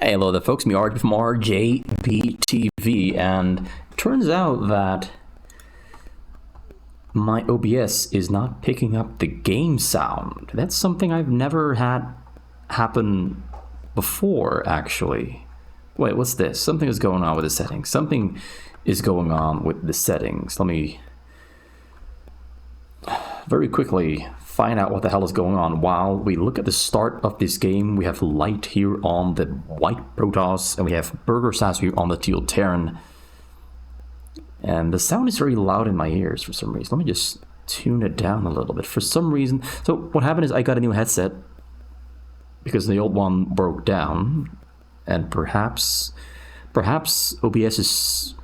Hey, hello there folks, me RJ from RJBTV, and it turns out that my OBS is not picking up the game sound. That's something I've never had happen before, actually. Wait, what's this? Something is going on with the settings. Something is going on with the settings. Let me very quickly find out what the hell is going on. While we look at the start of this game, we have light here on the white Protoss, and we have Burgersasu here on the teal Terran. And the sound is very loud in my ears for some reason. Let me just tune it down a little bit. For some reason, so what happened is I got a new headset because the old one broke down, and perhaps OBS is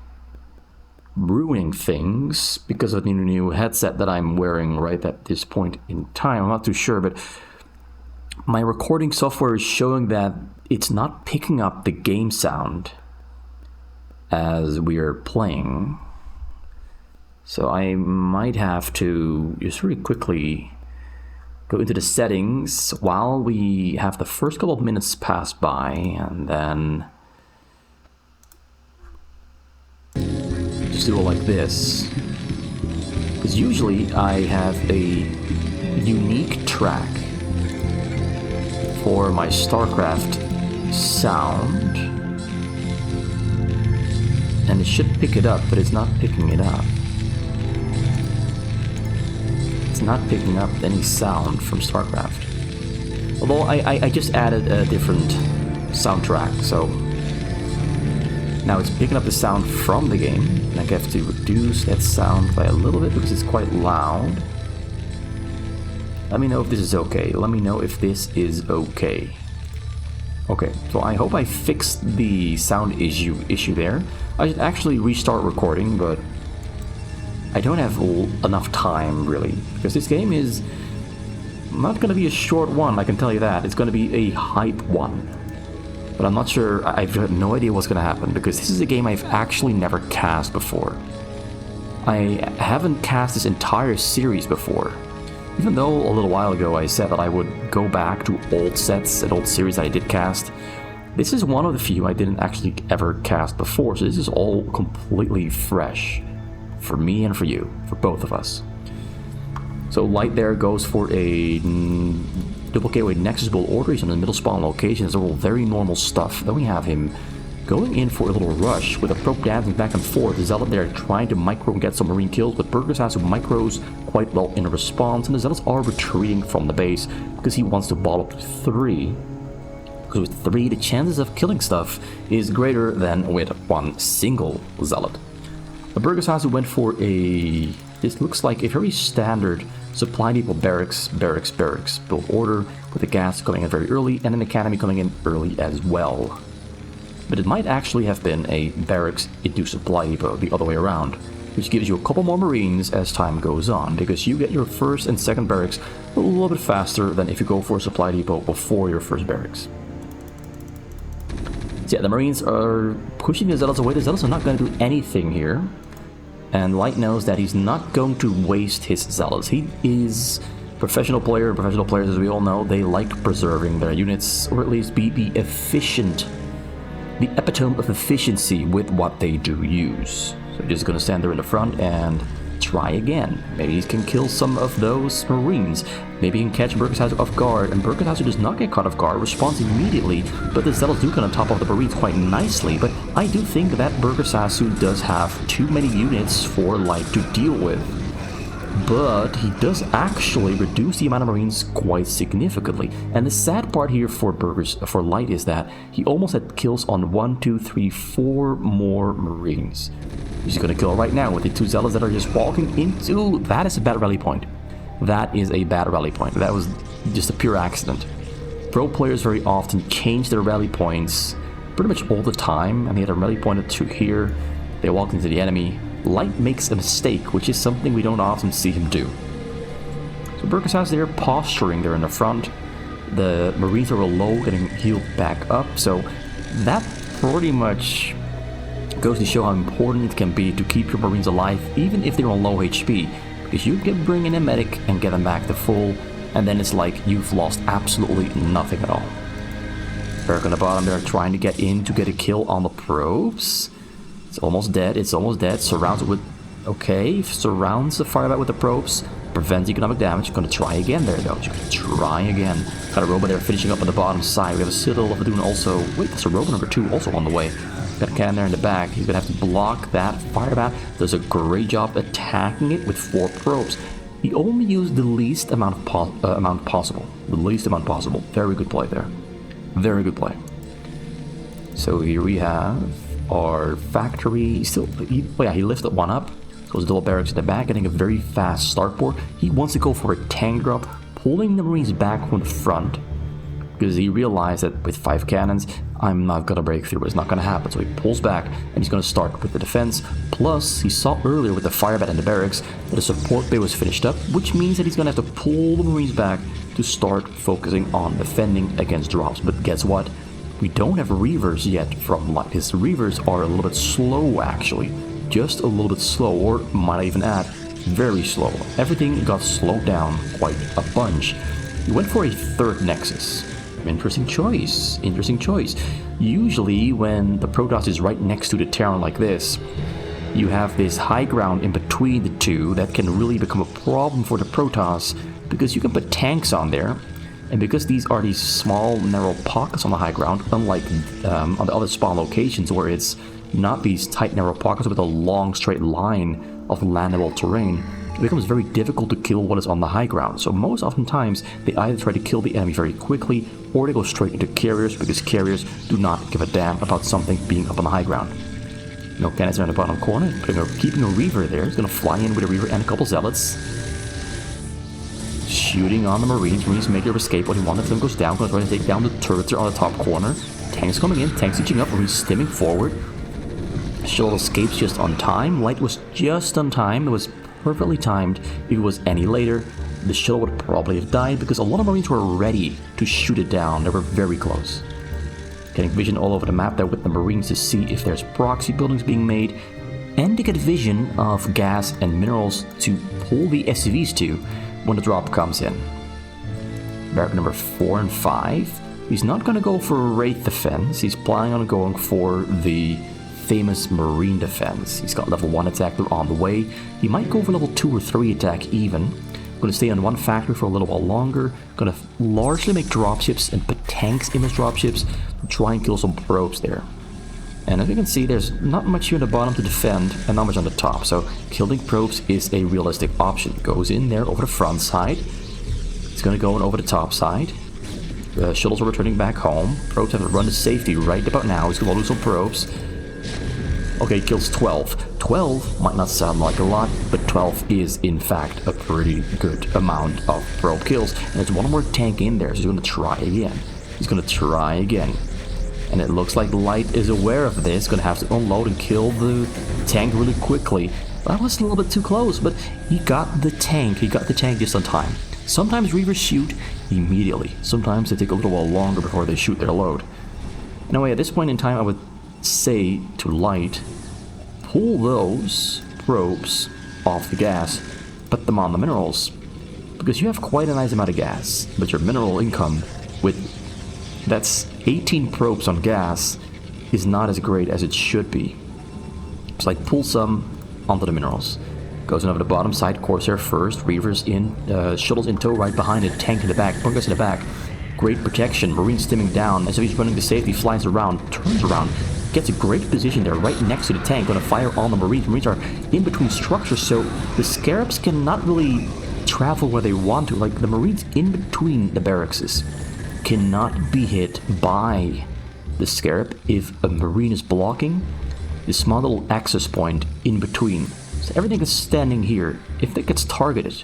ruining things because of the new headset that I'm wearing right at this point in time. I'm not too sure, but my recording software is showing that it's not picking up the game sound as we are playing. So I might have to just really quickly go into the settings while we have the first couple of minutes pass by, and then just do it like this, because usually I have a unique track for my StarCraft sound, and it should pick it up, but it's not picking it up. It's not picking up any sound from StarCraft, although I just added a different soundtrack, so now it's picking up the sound from the game, and I have to reduce that sound by a little bit because it's quite loud. Let me know if this is okay. Let me know if this is okay. Okay, so I hope I fixed the sound issue there. I should actually restart recording, but I don't have enough time, really, because this game is not going to be a short one, I can tell you that. It's going to be a hype one. But I'm not sure, I've no idea what's going to happen, because this is a game I've actually never cast before. I haven't cast this entire series before. Even though a little while ago I said that I would go back to old sets and old series that I did cast, this is one of the few I didn't actually ever cast before, so this is all completely fresh. For me and for you, for both of us. So light there goes for a duplicate with Nexus Bull order. He's on the middle spawn location. It's all very normal stuff. Then we have him going in for a little rush with a probe dancing back and forth. The Zealot there trying to micro and get some marine kills, but Burgersasu micros quite well in response, and the Zealots are retreating from the base because he wants to bottle up to 3. Because with 3, the chances of killing stuff is greater than with one single Zealot. The Burgersasu went for a, this looks like a very standard supply depot barracks build order, with the gas coming in very early and an academy coming in early as well. But it might actually have been a barracks into supply depot the other way around, which gives you a couple more marines as time goes on, because you get your first and second barracks a little bit faster than if you go for a supply depot before your first barracks. So yeah, the marines are pushing the Zealots away. The Zealots are not going to do anything here. And Light knows that he's not going to waste his Zealots. He is a professional player. Professional players, as we all know, they like preserving their units, or at least be the efficient, the epitome of efficiency with what they do use. So he's just going to stand there in the front and try again. Maybe he can kill some of those marines. Maybe he can catch Burgersasu off guard, and Burgersasu does not get caught off guard, responds immediately, but the Zealots do get on top of the marines quite nicely. But I do think that Burgersasu does have too many units for Light to deal with. But he does actually reduce the amount of marines quite significantly. And the sad part here for Light is that he almost had kills on 1, 2, 3, 4 more marines. He's going to kill right now with the 2 Zealots that are just walking into... That is a bad rally point. That is a bad rally point. That was just a pure accident. Pro players very often change their rally points pretty much all the time, and they had a rally point to here. They walked into the enemy. Light makes a mistake, which is something we don't often see him do. So Burgersasu there posturing there in the front. The marines are low, getting healed back up. So that pretty much goes to show how important it can be to keep your marines alive, even if they're on low HP. Because you can bring in a medic and get them back to full, and then it's like you've lost absolutely nothing at all. Barrack on the bottom there trying to get in to get a kill on the probes. It's almost dead. It's almost dead. Surrounds it with... Okay, surrounds the firebat with the probes. Prevents economic damage. Gonna try again there though. Try again. Got a robot there finishing up on the bottom side. We have a Citadel of Doom also. Wait, that's a robot number 2 also on the way. Got a cannon there in the back. He's gonna have to block that firebat. Does a great job attacking it with 4 probes. He only used the least amount possible. The least amount possible. Very good play there. Very good play. So here we have our factory. He lifted one up. So his double barracks in the back, getting a very fast starport. He wants to go for a tank drop, pulling the Marines back from the front. Because he realized that with 5 cannons, I'm not gonna break through. It's not gonna happen. So he pulls back and he's gonna start with the defense. Plus, he saw earlier with the firebat in the barracks that the support bay was finished up, which means that he's gonna have to pull the Marines back to start focusing on defending against drops. But guess what? We don't have reavers yet from light. His reavers are a little bit slow actually. Just a little bit slow, or might I even add, very slow. Everything got slowed down quite a bunch. He went for a 3rd nexus. Interesting choice. Interesting choice. Usually when the Protoss is right next to the Terran like this, you have this high ground in between the two that can really become a problem for the Protoss because you can put tanks on there, and because these are these small narrow pockets on the high ground, unlike on the other spawn locations where it's not these tight narrow pockets with a long straight line of landable terrain, it becomes very difficult to kill what is on the high ground. So most oftentimes they either try to kill the enemy very quickly or they go straight into carriers because carriers do not give a damn about something being up on the high ground. No cannons around the bottom corner, keeping a Reaver there. He's going to fly in with a Reaver and a couple Zealots. Shooting on the Marines. Marines make their escape. When one of them goes down, going to try to take down the turrets on the top corner. Tanks coming in, tanks reaching up, Marines stimming forward. Shuttle escapes just on time. Light was just on time. It was perfectly timed. If it was any later, the shuttle would probably have died because a lot of Marines were ready to shoot it down. They were very close. Getting vision all over the map there with the Marines to see if there's proxy buildings being made and to get vision of gas and minerals to pull the SCVs to when the drop comes in. Barrack number 4 and 5. He's not going to go for Wraith defense. He's planning on going for the famous Marine defense. He's got level 1 attack on the way. He might go for level 2 or 3 attack even. Going to stay on one factory for a little while longer. Going to largely make dropships and put tanks in those dropships to try and kill some probes there. And as you can see, there's not much here on the bottom to defend and not much on the top. So killing probes is a realistic option. Goes in there over the front side. It's going to go in over the top side. The shuttles are returning back home. Probes have to run to safety right about now. He's going to lose some probes. Okay, kills 12. 12 might not sound like a lot, but 12 is in fact a pretty good amount of probe kills. And there's one more tank in there, so he's going to try again. He's going to try again. And it looks like Light is aware of this, going to have to unload and kill the tank really quickly. That was a little bit too close, but he got the tank. He got the tank just on time. Sometimes Reavers shoot immediately. Sometimes they take a little while longer before they shoot their load. Anyway, at this point in time, I would say to Light, pull those probes off the gas, put them on the minerals, because you have quite a nice amount of gas, but your mineral income with that's 18 probes on gas is not as great as it should be. It's like pull some onto the minerals. Goes in over the bottom side, Corsair first, Reavers in, shuttles in tow right behind it, tank in the back, bunkers in the back. Great protection, Marine stimming down, as if he's running to safety, flies around, turns around, gets a great position there right next to the tank, going to fire on the Marines. Marines are in between structures, so the Scarabs cannot really travel where they want to. Like, the Marines in between the barracks cannot be hit by the Scarab if a Marine is blocking the small little access point in between. So everything is standing here. If it gets targeted,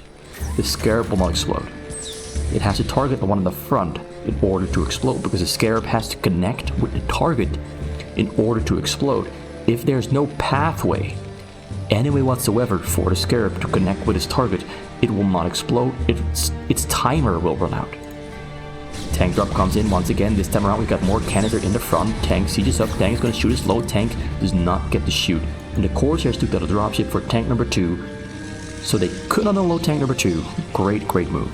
the Scarab will not explode. It has to target the one in the front in order to explode, because the Scarab has to connect with the target in order to explode. If there's no pathway, any way whatsoever for the Scarab to connect with its target, it will not explode. Its timer will run out. Tank drop comes in once again. This time around we got more cannons in the front. Tank sieges up. Tank is going to shoot his low. Tank does not get to shoot. And the Corsairs took out a dropship for tank number 2, so they could not unload tank number 2. Great move.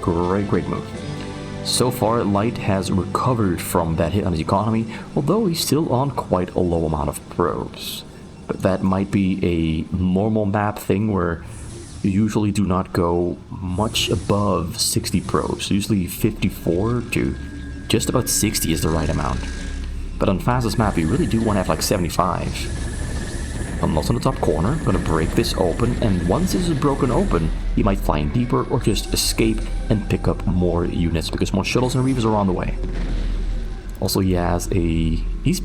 Great move. So far, Light has recovered from that hit on his economy, although he's still on quite a low amount of probes. But that might be a normal map thing where you usually do not go much above 60 probes. Usually 54 to just about 60 is the right amount. But on fastest map, you really do want to have like 75. I'm not on the top corner, I'm gonna break this open, and once this is broken open, he might fly in deeper or just escape and pick up more units because more shuttles and reavers are on the way. Also, he's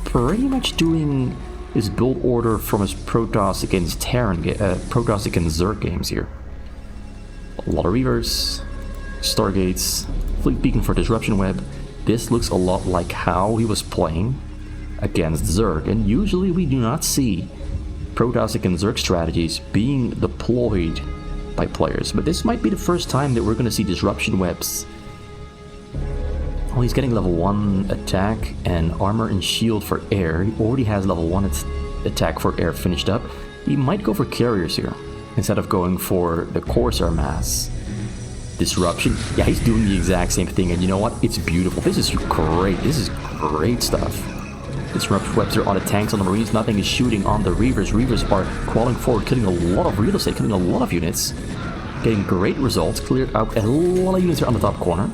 pretty much doing his build order from his Protoss against Protoss against Zerg games here. A lot of reavers, stargates, fleet beacon for disruption web. This looks a lot like how he was playing against Zerg, and usually we do not see Protoss against Zerg strategies being deployed by players, but this might be the first time that we're going to see disruption webs. Oh, he's getting level 1 attack and armor and shield for air. He already has level 1 attack for air finished up. He might go for carriers here instead of going for the Corsair mass. Disruption, yeah, he's doing the exact same thing, and you know what? It's beautiful. This is great. This is great stuff. Disruption webs are on the tanks, on the marines. Nothing is shooting on the reavers. Reavers are crawling forward, killing a lot of real estate, killing a lot of units. Getting great results. Cleared out a lot of units here on the top corner.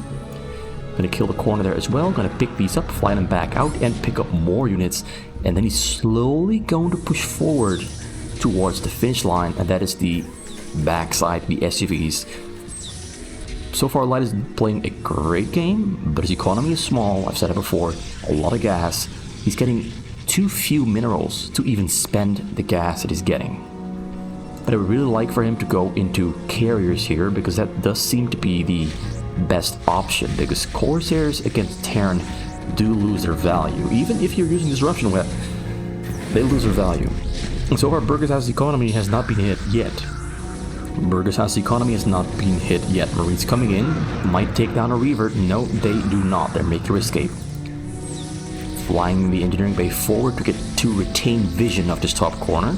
Gonna kill the corner there as well. Gonna pick these up, fly them back out, and pick up more units. And then he's slowly going to push forward towards the finish line, and that is the backside, the SUVs. So far, Light is playing a great game, but his economy is small. I've said it before. A lot of gas. He's getting too few minerals to even spend the gas that he's getting. But I would really like for him to go into carriers here, because that does seem to be the best option, because Corsairs against Terran do lose their value. Even if you're using Disruption Web, they lose their value. And so far, Burgersasu's economy has not been hit yet. Burgersasu's economy has not been hit yet. Marines coming in, might take down a Reaver. No, they do not. They make their escape. Flying the engineering bay forward to retain vision of this top corner.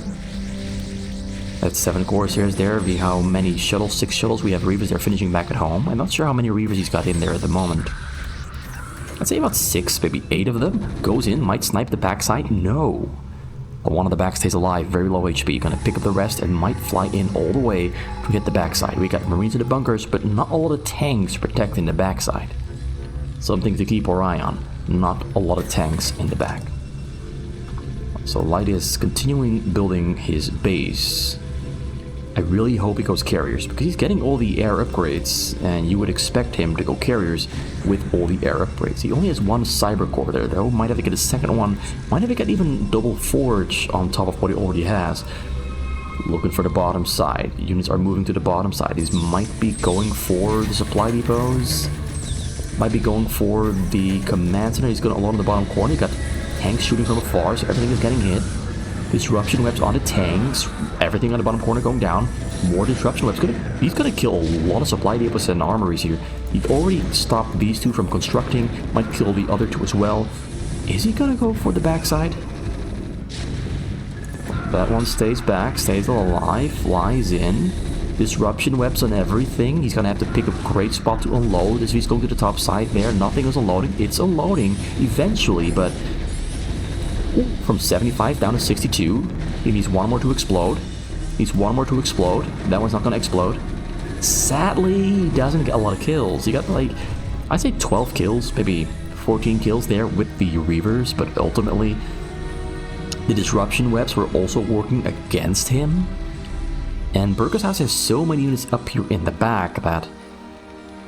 That's 7 Corsairs there. We how many shuttles? 6 shuttles. We have Reavers there finishing back at home. I'm not sure how many Reavers he's got in there at the moment. I'd say about 6, maybe 8 of them. Goes in, might snipe the backside. No. But one of the back stays alive, very low HP. Gonna pick up the rest and might fly in all the way to hit the backside. We got Marines in the bunkers, but not a lot of tanks protecting the backside. Something to keep our eye on. Not a lot of tanks in the back. So Light is continuing building his base. I really hope he goes carriers, because he's getting all the air upgrades, and you would expect him to go carriers with all the air upgrades. He only has 1 cyber core there though. Might have to get a second one. Might have to get even double forge on top of what he already has. Looking for the bottom side. Units are moving to the bottom side. These might be going for the supply depots. Might be going for the command center. He's going along the bottom corner. You got tanks shooting from afar, so everything is getting hit. Disruption webs on the tanks. Everything on the bottom corner going down. More disruption webs. He's going to kill a lot of supply depots and armories here. He already stopped these 2 from constructing. Might kill the other 2 as well. Is he going to go for the backside? That one stays back, stays alive, flies in. Disruption webs on everything. He's gonna have to pick a great spot to unload. As he's going to the top side there, nothing is unloading. It's unloading eventually, but from 75 down to 62. He needs 1 more to explode. Needs 1 more to explode. That one's not gonna explode. Sadly, he doesn't get a lot of kills. He got like, I'd say 12 kills, maybe 14 kills there with the Reavers, but ultimately the disruption webs were also working against him. And Burgersasu has so many units up here in the back that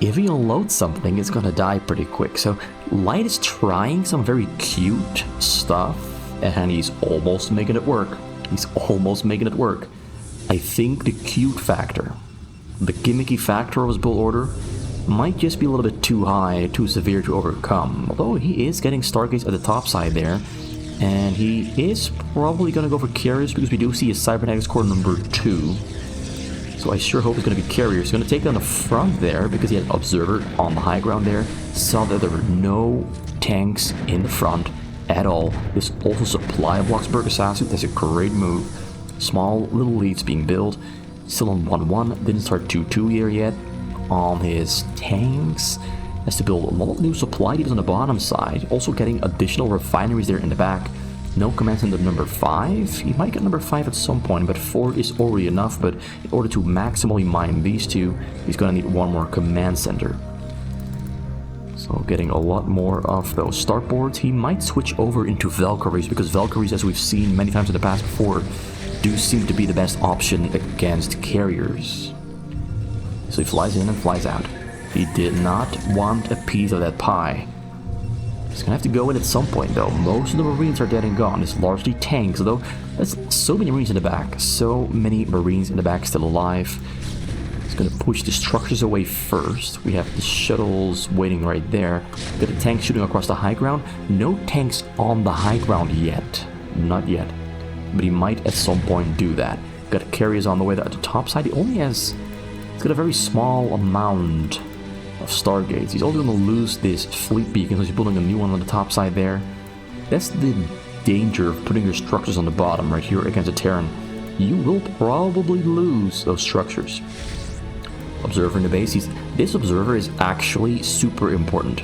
if he unloads something, it's gonna die pretty quick. So Light is trying some very cute stuff, and he's almost making it work. He's almost making it work. I think the cute factor, the gimmicky factor of his build order, might just be a little bit too high, too severe to overcome. Although he is getting Stargates at the top side there, and he is probably gonna go for carriers because we do see a Cybernetics core number 2. So I sure hope he's going to be carriers. He's going to take down the front there because he had an observer on the high ground there. Saw that there were no tanks in the front at all. This also supply blocks Burgersasu. That's a great move. Small little leads being built. Still on 1-1. Didn't start 2-2 here yet on his tanks. has to build a lot of new supply depots on the bottom side, also getting additional refineries there in the back. No commands into number 5. He might get number 5 at some point, but 4 is already enough. But in order to maximally mine these two, he's gonna need one more command center. So getting a lot more of those startboards. He might switch over into Valkyries, because Valkyries, as we've seen many times in the past before, do seem to be the best option against carriers. So he flies in and flies out. He did not want a piece of that pie. He's gonna have to go in at some point though. Most of the Marines are dead and gone. It's largely tanks, though there's so many Marines in the back. So many Marines in the back still alive. He's gonna push the structures away first. We have the shuttles waiting right there. Got the tanks shooting across the high ground. No tanks on the high ground yet. Not yet. But he might at some point do that. Got carriers on the way at the top side. He only has... He's got a very small amount of stargates. He's also going to lose this fleet beacon, so he's building a new one on the top side there. That's the danger of putting your structures on the bottom right here against a Terran. You will probably lose those structures. Observer in the base. This observer is actually super important,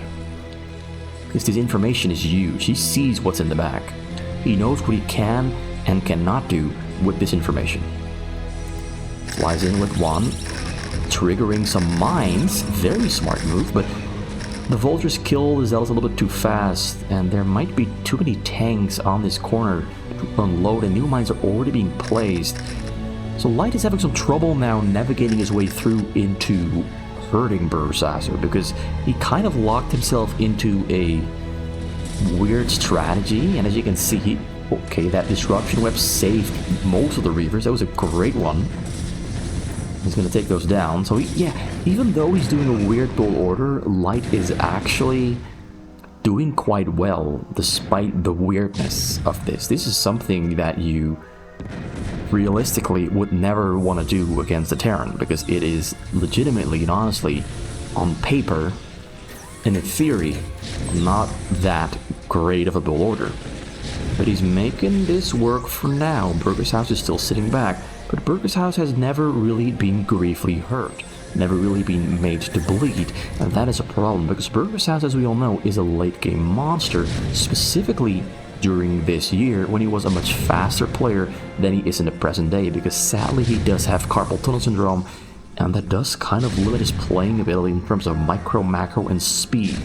because this information is huge. He sees what's in the back. He knows what he can and cannot do with this information. Flies in with one, triggering some mines. Very smart move, but the vultures kill the zealots a little bit too fast, and there might be too many tanks on this corner to unload, and new mines are already being placed. So Light is having some trouble now navigating his way through into hurting Burgersasu, because he kind of locked himself into a weird strategy, and as you can see, okay, that disruption web saved most of the Reavers. That was a great one. He's going to take those down. So, yeah, even though he's doing a weird build order, Light is actually doing quite well, despite the weirdness of this. This is something that you realistically would never want to do against a Terran, because it is legitimately and honestly, on paper, and in theory, not that great of a build order. But he's making this work for now. Burgersasu is still sitting back, but Burgersasu has never really been gravely hurt, never really been made to bleed, and that is a problem, because Burgersasu, as we all know, is a late game monster, specifically during this year when he was a much faster player than he is in the present day, because sadly he does have carpal tunnel syndrome, and that does kind of limit his playing ability in terms of micro, macro, and speed.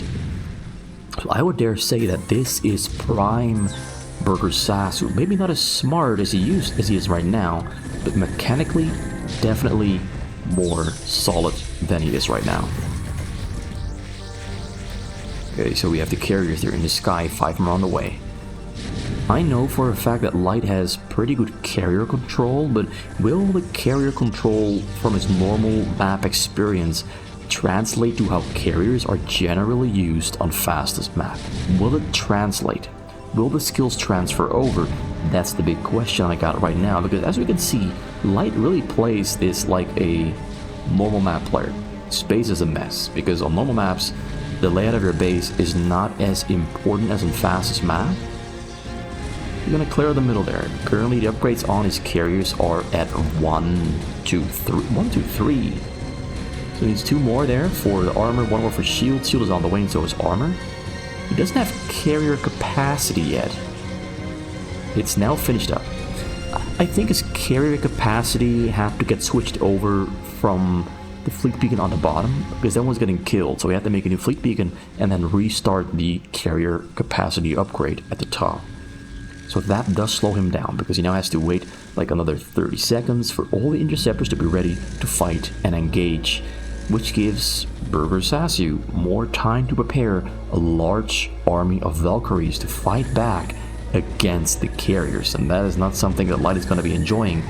So I would dare say that this is prime Burgersasu. Maybe not as smart as he is right now, but mechanically definitely more solid than he is right now. Okay, so we have the carriers there in the sky, 5 more on the way. I know for a fact that Light has pretty good carrier control, but will the carrier control from his normal map experience translate to how carriers are generally used on fastest map? Will it translate? Will the skills transfer over? That's the big question I got right now, because as we can see, Light really plays this like a normal map player. Space is a mess, because on normal maps, the layout of your base is not as important as in fastest map. You're gonna clear the middle there. Currently, the upgrades on his carriers are at 1, 2, 3. 1, 2, 3. So he needs 2 more there for the armor, 1 more for shield. Shield is on the way, and so is armor. He doesn't have carrier capacity yet. It's now finished up. I think his carrier capacity had to get switched over from the fleet beacon on the bottom, because that one's getting killed, so we had to make a new fleet beacon and then restart the carrier capacity upgrade at the top. So that does slow him down, because he now has to wait like another 30 seconds for all the interceptors to be ready to fight and engage, which gives Burgersasu more time to prepare a large army of Valkyries to fight back against the carriers, and that is not something that Light is going to be enjoying,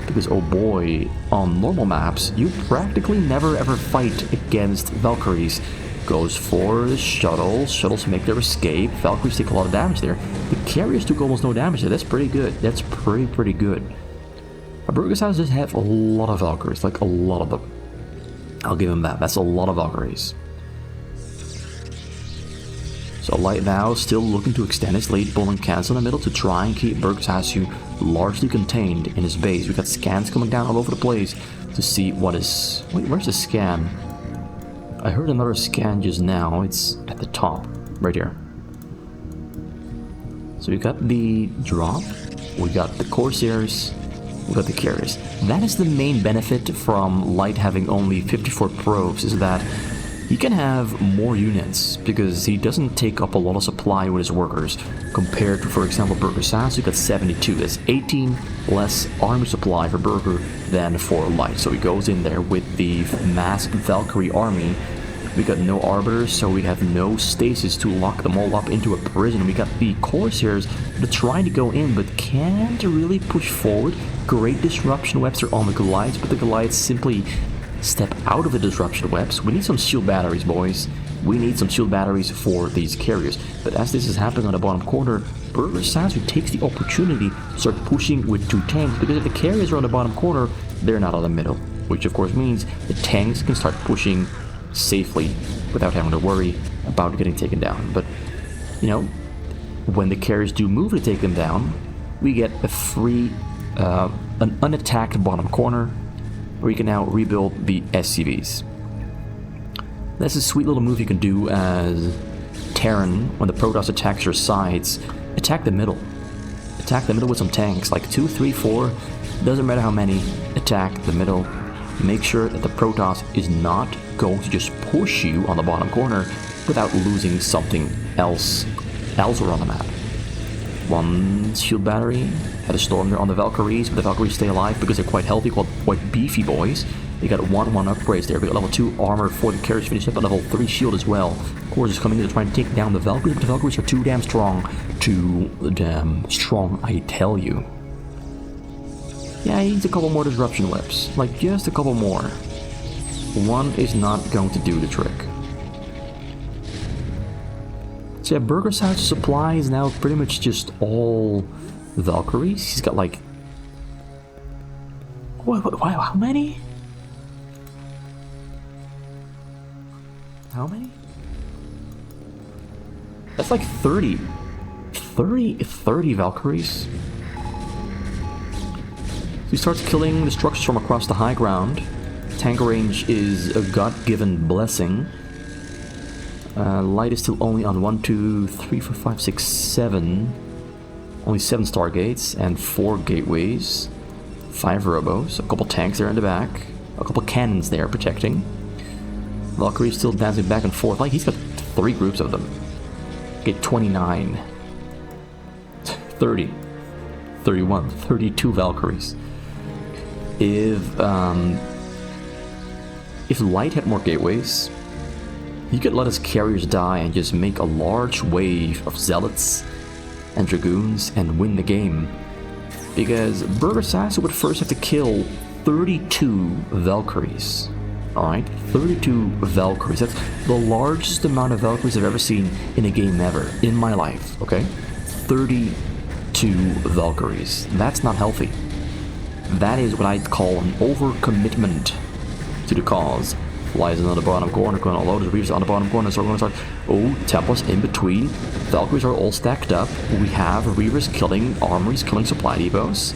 because oh boy, on normal maps you practically never ever fight against Valkyries. Goes for the shuttles. Shuttles make their escape. Valkyries take a lot of damage there. The carriers took almost no damage there. That's pretty good. That's pretty good. Burgersasu does have a lot of Valkyries, like a lot of them. I'll give him that. That's a lot of Valkyries. So Light now still looking to extend his lead, pulling cans in the middle to try and keep Burgersasu largely contained in his base. We got scans coming down all over the place to see what is... Wait, where's the scan? I heard another scan just now. It's at the top, right here. So we got the drop, we got the Corsairs, we got the carriers. That is the main benefit from Light having only 54 probes, is that he can have more units, because he doesn't take up a lot of supply with his workers, compared to, for example, Burgersasu got 72. That's 18 less army supply for Burger than for Light. So he goes in there with the masked Valkyrie army. We got no arbiters, so we have no stasis to lock them all up into a prison. We got the Corsairs that are trying to go in, but can't really push forward. Great disruption webs are on the Goliaths, but the Goliaths simply step out of the disruption webs. We need some shield batteries, boys. We need some shield batteries for these carriers. But as this is happening on the bottom corner, Burgersasu takes the opportunity to start pushing with 2 tanks, because if the carriers are on the bottom corner, they're not on the middle. Which of course means the tanks can start pushing safely without having to worry about getting taken down. But, you know, when the carriers do move to take them down, we get a free, an unattacked bottom corner, where you can now rebuild the SCVs. That's a sweet little move you can do as Terran. When the Protoss attacks your sides, attack the middle. Attack the middle with some tanks, like 2, 3, 4, doesn't matter how many, attack the middle. Make sure that the Protoss is not going to just push you on the bottom corner without losing something else elsewhere on the map. 1 shield battery, had a storm there on the Valkyries, but the Valkyries stay alive because they're quite healthy, quite beefy boys. They got 1 upgrades there. We got level 2 armor for the carriers finished up, a level 3 shield as well. Of course, is coming in to try and take down the Valkyries, but the Valkyries are too damn strong. Too damn strong, I tell you. Yeah, he needs a couple more disruption webs. Like, just a couple more. 1 is not going to do the trick. So yeah, Burgersasu supply is now pretty much just all Valkyries. He's got like... Why, how many? How many? That's like 30. 30 Valkyries. So he starts killing the structures from across the high ground. Tank range is a god-given blessing. Light is still only on 1, 2, 3, 4, 5, 6, 7. Only 7 stargates and 4 gateways. 5 robos, a couple tanks there in the back. A couple cannons there protecting. Valkyrie still dancing back and forth. Like, he's got 3 groups of them. Okay, 29. 30. 31. 32 Valkyries. If Light had more gateways, he could let his carriers die and just make a large wave of zealots and dragoons and win the game. Because Burgersasu would first have to kill 32 Valkyries. Alright, 32 Valkyries. That's the largest amount of Valkyries I've ever seen in a game ever, in my life, okay? 32 Valkyries. That's not healthy. That is what I'd call an overcommitment to the cause. Flies on the bottom corner, going to load his Reavers on the bottom corner, so we're going to start, Templars in between. Valkyries are all stacked up. We have Reavers killing armories, killing supply depots.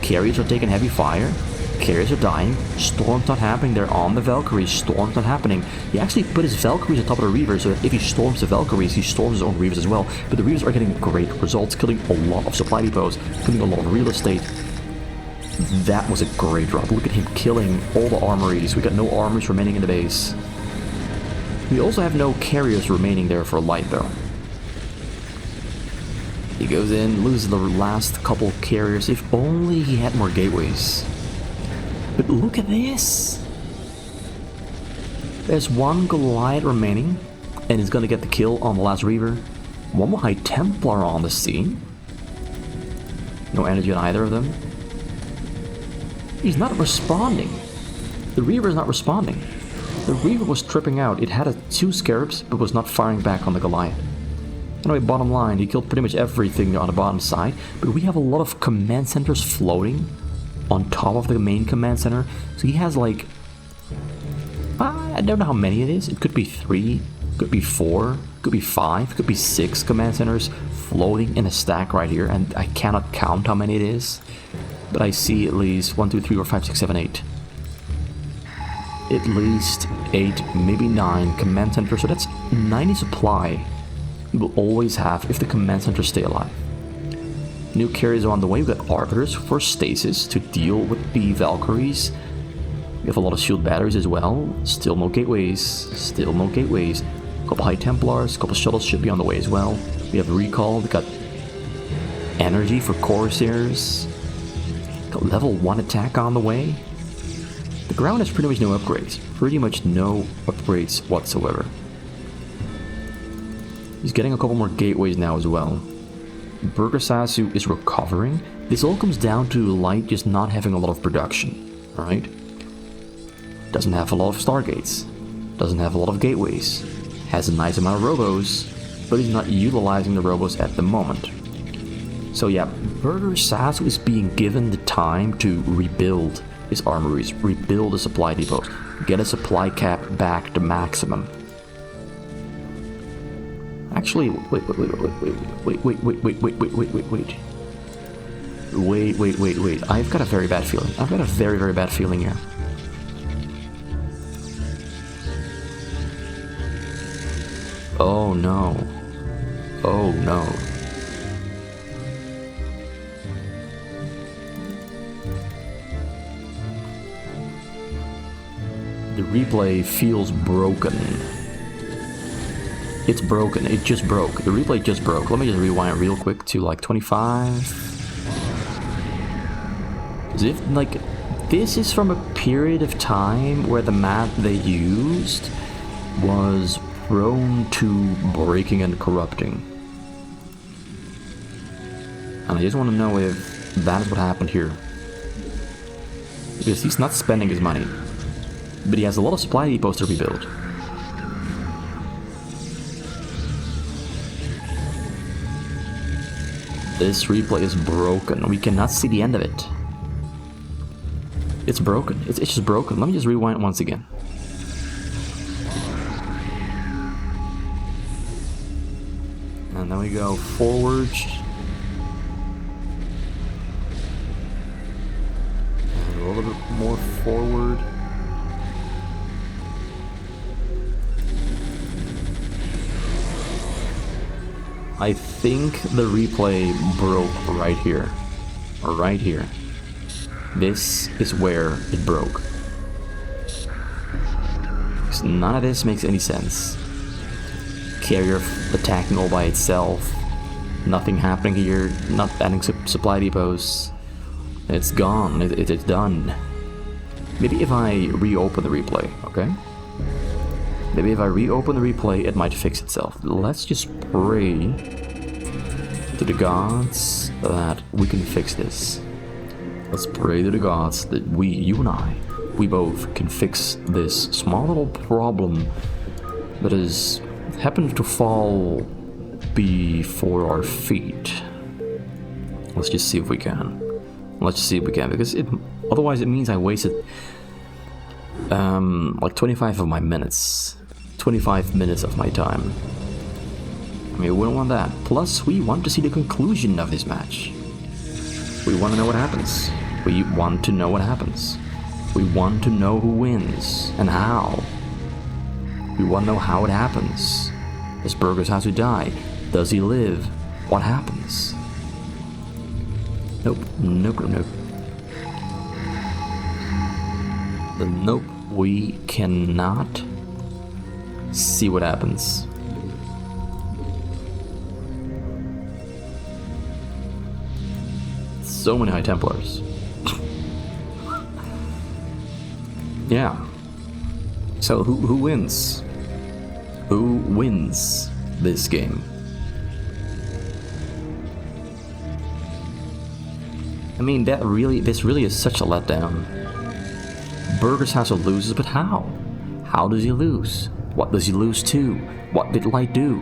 Carriers are taking heavy fire. Carriers are dying. Storm's not happening. They're on the Valkyries. Storm's not happening. He actually put his Valkyries on top of the Reavers, so that if he storms the Valkyries, he storms his own Reavers as well. But the Reavers are getting great results, killing a lot of supply depots, killing a lot of real estate. That was a great drop. Look at him killing all the armories. We got no armories remaining in the base. We also have no carriers remaining there for Light, though. He goes in, loses the last couple carriers. If only he had more gateways. But look at this. There's 1 Goliath remaining, and he's gonna get the kill on the last Reaver. 1 more High Templar on the scene. No energy on either of them. He's not responding. The Reaver is not responding. The Reaver was tripping out. It had 2 Scarabs, but was not firing back on the Goliath. Anyway, bottom line, he killed pretty much everything on the bottom side, but we have a lot of command centers floating on top of the main command center. So he has like... I don't know how many it is. It could be 3, could be 4, could be 5, could be 6 command centers floating in a stack right here, and I cannot count how many it is. But I see at least 1, 2, 3, 4, 5, 6, 7, 8. at least 8, maybe 9 command centers, so that's 90 supply we will always have if the command centers stay alive. New carriers are on the way. We've got arbiters for stasis to deal with the valkyries. We have a lot of shield batteries as well. Still no gateways. Still no gateways. A couple high templars, a couple shuttles should be on the way as well. We have recall. We got energy for corsairs. Got level 1 attack on the way. The ground has pretty much no upgrades. Pretty much no upgrades whatsoever. He's getting a couple more gateways now as well. Burgersasu is recovering. This all comes down to Light just not having a lot of production, alright? Doesn't have a lot of stargates. Doesn't have a lot of gateways. Has a nice amount of robos, but he's not utilizing the robos at the moment. So yeah, Burgersasu is being given the time to rebuild his armories, rebuild a supply depot, get a supply cap back to maximum. Actually, wait. I've got a very bad feeling. I've got a very, very bad feeling here. Oh no. Oh no. The replay feels broken. It's broken. It just broke. The replay just broke. Let me just rewind real quick to like 25. As if like this is from a period of time where the map they used was prone to breaking and corrupting. And I just want to know if that is what happened here. Because he's not spending his money. But he has a lot of supply depots to rebuild. This replay is broken. We cannot see the end of it. It's broken. It's just broken. Let me just rewind once again. And then we go forward. And a little bit more forward. I think the replay broke right here. Or right here. This is where it broke. Because none of this makes any sense. Carrier attacking all by itself. Nothing happening here. Not adding supply depots. It's gone. It's done. Maybe if I reopen the replay, okay? Maybe if I reopen the replay, it might fix itself. Let's just pray to the gods that we can fix this. Let's pray to the gods that you and I, we both can fix this small little problem that has happened to fall before our feet. Let's just see if we can. Let's see if we can, because otherwise it means I wasted like 25 of my minutes. 25 minutes of my time. I mean, we don't want that. Plus, we want to see the conclusion of this match. We want to know what happens. We want to know what happens. We want to know who wins and how. We want to know how it happens. Does Burgersasu die? Does he live? What happens? Nope. Nope. We cannot see what happens. So many High Templars. Yeah. So who wins? Who wins this game? I mean, this really is such a letdown. Burgersasu loses, but how? How does he lose? What does he lose to? What did Light do?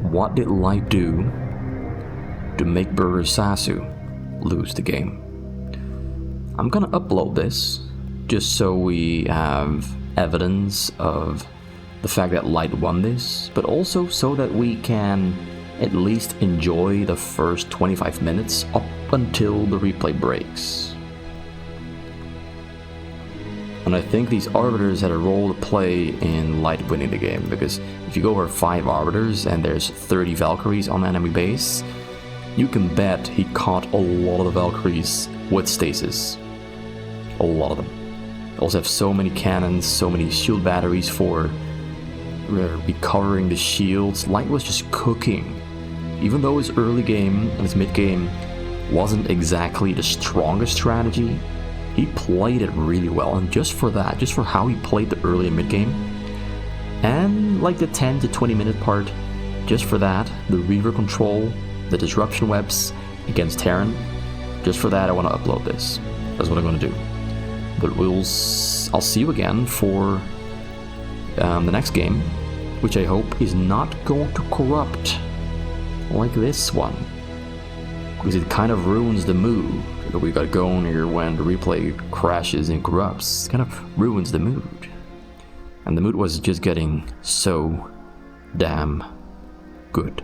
What did Light do to make Burgersasu lose the game? I'm gonna upload this just so we have evidence of the fact that Light won this, but also so that we can at least enjoy the first 25 minutes up until the replay breaks. And I think these Arbiters had a role to play in Light winning the game, because if you go over 5 Arbiters and there's 30 Valkyries on the enemy base, you can bet he caught a lot of the Valkyries with stasis. A lot of them. They also have so many cannons, so many shield batteries for recovering the shields. Light was just cooking. Even though his early game and his mid game wasn't exactly the strongest strategy, he played it really well, and just for that, just for how he played the early and mid game, and like the 10 to 20 minute part, just for that, the Reaver control, the disruption webs against Terran, just for that I want to upload this. That's what I'm going to do. But I'll see you again for the next game, which I hope is not going to corrupt like this one, because it kind of ruins the mood. We got going here when the replay crashes and corrupts. It kind of ruins the mood. And the mood was just getting so damn good.